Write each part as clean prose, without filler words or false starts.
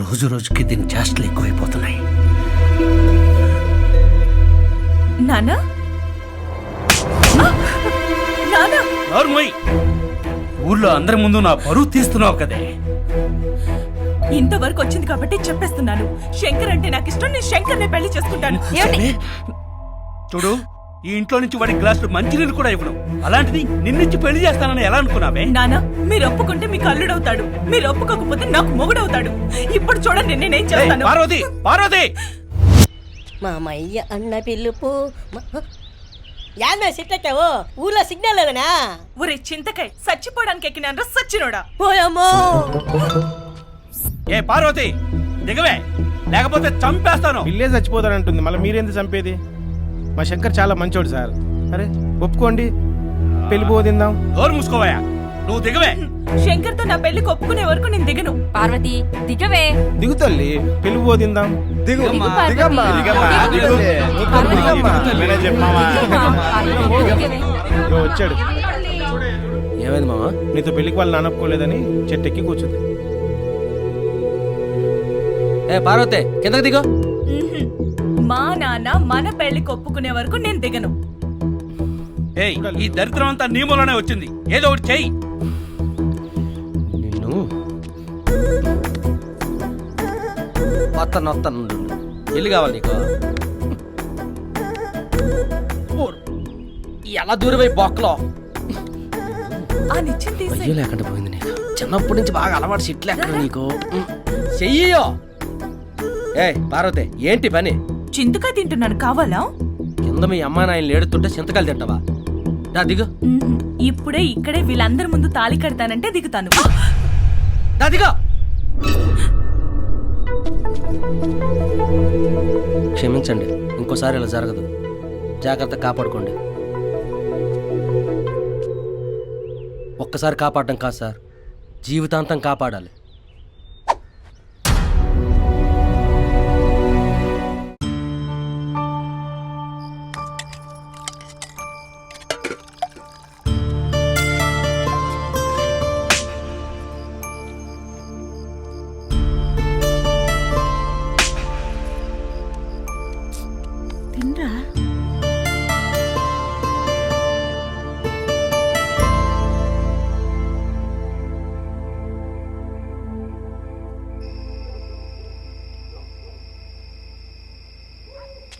రోజు రోజుకి దీని చేష్టలు ఎక్కువైపోతున్నాయి. నానా నానా నోర్మోయ్, ఊర్లో అందరి ముందు నా పరువు తీస్తున్నావు కదే. ఇంతవరకు వచ్చింది కాబట్టి చెప్పేస్తున్నాను. శంకర్ అంటే నాకు ఇష్టం. నేను శంకర్ని పెళ్లి చేసుకుంటాను. చూడు, ఈ ఇంట్లో నుంచి వాడి గ్లాసులు మంచినీళ్ళు కూడా ఇవ్వను. అలాంటిది నిన్నిచ్చి పెళ్లి చేస్తానని ఎలా అనుకున్నావే? నానా, మీరు ఒప్పుకుంటే మీకు అల్లుడవుతాడు, మీరు ఒప్పుకోకపోతే నాకు మొగుడవుతాడు. ఇప్పుడు చూడండి నేనేం చేస్తాను. పార్వతి, పార్వతి! మామయ్య అన్న పిలుపు. యామే సిట్టెక్కావు? ఊర్లో సిగ్నల్ లేదనా? ఒరే చింతకాయ, చచ్చిపోవడానికి ఎక్కినాను సచ్చినోడా. ఓయమ్మో! ఏ పార్వతి, దిగవే, లేకపోతే చంపేస్తాను. పిల్లే చచ్చిపోతాడంటుంది, మళ్ళీ మీరెందుకు చంపేది? మా శంకర్ చాలా మంచోడు సార్. అరే ఒప్పుకోండి, పెళ్లి పోదిందాం. నోరు మూసుకోవయ్యా, నువ్వు దిగవే. శంకర్ తో నా పెళ్లికి ఒప్పుకునే వరకు నేను దిగను. పార్వతి దిగవే. దిగుతల్లి, పెళ్లి పోదిందాం. దిగు పార్వతి. ఇదిగో వచ్చాడు. ఏమైంది మామ? నీతో పెళ్లికి వాళ్ళు నానప్పుకోలేదని చెట్టెక్కి కూర్చుంది. ఏ పార్వతే, కిందకి దిగో. మా నాన్న మన పెళ్లికి ఒప్పుకునే వరకు నేను దిగను. ఏయ్, ఈ దరిద్రం అంతా నీ మూలనే వచ్చింది. ఏదో ఒకటి చెయ్యి. నిన్ను వస్తాను. ఎల్లు కావాలి నీకు? ఎలా దూరమై బొక్కలో ఆ నిత్యం తీసి అయ్యో లేకుండా పోయింది నీకు. చిన్నప్పటి నుంచి బాగా అలవాటు సిట్లు ఎక్కడ నీకు? చెయ్యో. ఏ పార్వతే, ఏంటి పని? చింతకాయ తింటున్నాను, కావాలా? కింద మీ అమ్మా నాయనలు ఏడుతుంటే చింతకాయలు తింటావా? నా దిగు. ఇప్పుడే ఇక్కడే వీళ్ళందరి ముందు తాళి కడతానంటే దిగుతాను. నా దిగు. క్షమించండి, ఇంకోసారి ఇలా జరగదు. జాగ్రత్త, కాపాడుకోండి. ఒక్కసారి కాపాడడం కాదు సార్, జీవితాంతం కాపాడాలి.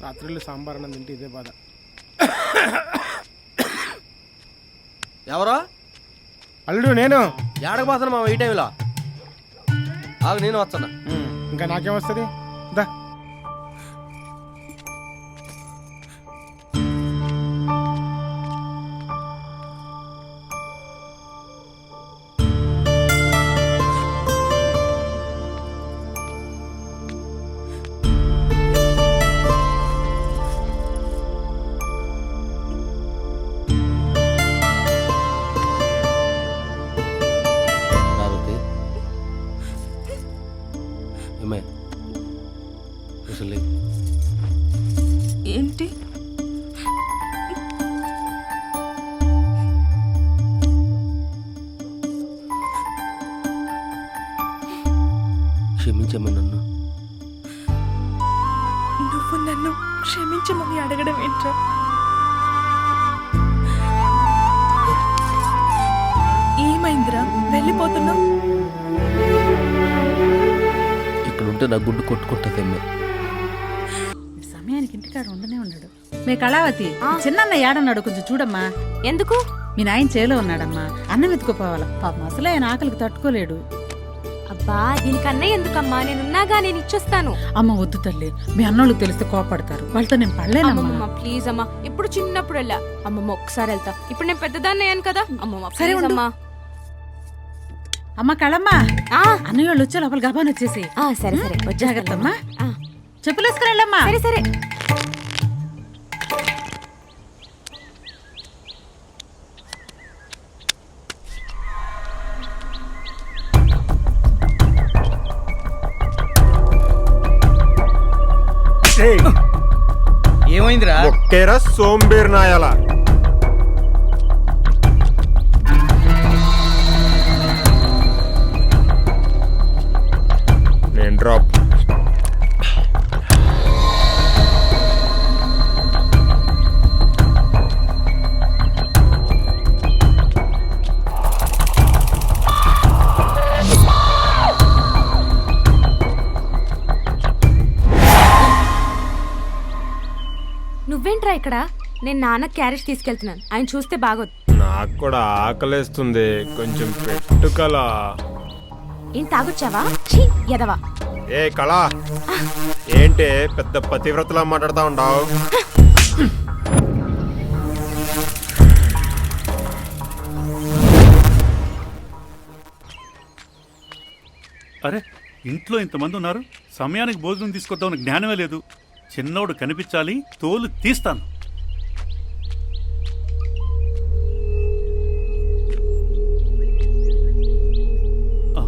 రాత్రిళ్ళు సాంబార్ అన్నం తింటే ఇదే బాధ. ఎవరో? అల్లుడు నేను. ఏడకపోతాను మా ఈ టైంలో. ఆగు, నేను వస్తాను. ఇంకా నాకేమొస్తుంది? దా. ఏంటి? క్షమించమ్మా నన్ను. నువ్వు నన్ను క్షమించమని అడగడం ఏంట్రా? ఏమైందిరా, వెళ్ళిపోతున్నావు? ఇక్కడుంటే నా గుండు కొట్టుకుంటుందమ్మే. సమయానికి ఇంటికాడ ఉండనే ఉన్నాడు. మే కళావతి, చిన్న ఏడన్నాడు, కొంచెం చూడమ్మా. ఎందుకు? మీ నాయన చేలో ఉన్నాడమ్మా, అన్నం ఎత్తుకుపోవాలా. పాపం అసలే ఆయన ఆకలికి తట్టుకోలేడు. అబ్బా, దీనికన్నా ఎందుకమ్మా, నేనున్నాగా, నేను ఇచ్చొస్తాను. అమ్మ వద్దు తల్లి, మీ అన్నోళ్ళకి తెలిస్తే కోపడతారు. వాళ్ళతో నేను పడలేనమ్మా. ప్లీజ్ అమ్మా, ఇప్పుడు చిన్నప్పుడు వెళ్ళా. అమ్మమ్మ ఒక్కసారి వెళ్తా. ఇప్పుడు నేను పెద్దదాన్ని అయ్యాను కదా. అమ్మమ్మ సరే ప్లీజ్ అమ్మా. అమ్మ కళమ్మా, అన్నయ్య వాళ్ళు వచ్చే లోపల గబాన్ వచ్చేసి. సరే సరే, జాగ్రత్తమ్మా. చెప్పులేసుకుని వెళ్ళమ్మా. సరే సరే. ఏమైందిరా? ఒకేరా సోంబేర్ నాయాల. నేను డ్రాప్. నువ్వేంట్రా ఇక్కడ? నేను నాన్న క్యారేజ్ తీసుకెళ్తున్నాను, ఆయన చూస్తే బాగోదు. నాకు కూడా ఆకలేస్తుంది, కొంచెం పెట్టుకలా. ఏం తాగొచ్చావా? ఛీ ఎదవా. ఏ కళా, ఏంటి పెద్ద పతివ్రతలా మాట్లాడుతా ఉండవు? అరే, ఇంట్లో ఇంతమంది ఉన్నారు, సమయానికి భోజనం తీసుకొద్దామని జ్ఞానమే లేదు. చిన్నోడు కనిపించాలి, తోలు తీస్తాను. ఆ.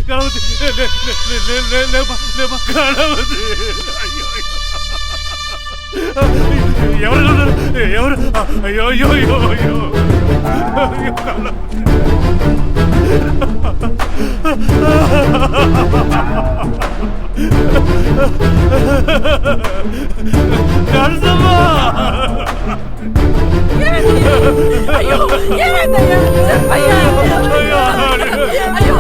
గణపతి, ఎవరు ఎవరు? అయ్యో అయ్యో అయ్యో అయ్యో నరసమ్మా, అయ్యో ఏమైందయ్యా? చెప్పయ్యా. అయ్యో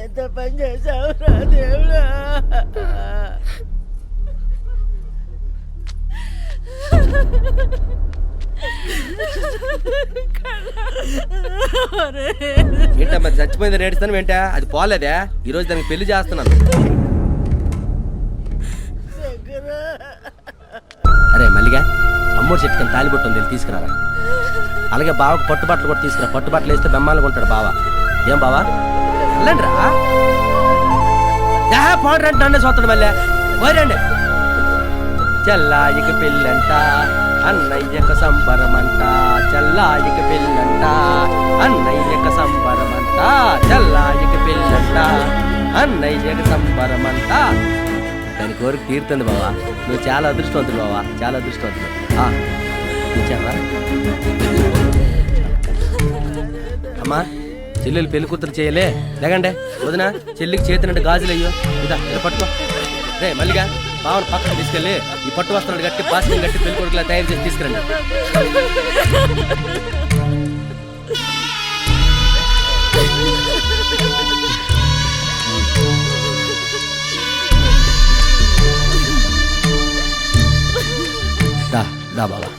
ఎంత పని చేసావురా దేవుడా. ఏంటమ్మా చచ్చిపోయింది నేడుస్తాను ఏంటా? అది పోలేదే, ఈరోజు దానికి పెళ్లి చేస్తున్నాను. అరే మల్లిగా, అమ్మోడు చెట్టుకని తాలిబొట్టు ఉంది, తీసుకురారా. అలాగే బావకు పట్టుబట్టలు కూడా తీసుకురా, పట్టుబట్టలు వేస్తే బెమ్మాలకు ఉంటాడు బావ. ఏం బావా వెళ్ళండి రా. పోడంటే నన్నే చూస్తాడు మళ్ళీ పోరండి. చెల్లాయికి పెళ్ళంట అన్నయ్యక సంబరమంట, చెల్లాయికి పెళ్ళంట అన్నయ్యక సంబరమంట, చెల్లాయికి పెళ్ళంట అన్నయ్యక సంబరమంట. దాని కోరిక తీరుతుంది బావా. నువ్వు చాలా అదృష్టవంతుడు బావా, చాలా అదృష్టవంతుడు. ఇచ్చావా అమ్మా? చెల్లెలు పెళ్లి కూతురు చేయలే లేకండే వదిన, చెల్లికి చేతినంటే గాజులు అయ్యో. ఇదా పట్టుకో రే మల్లిగా. బావను పక్కన తీసుకెళ్ళి ఈ పట్టు వస్త్రాలు కట్టి బాస్కెట్ కట్టి పెళ్లి కొడుకులా తయారు చేసి తీసుకురండి. బావా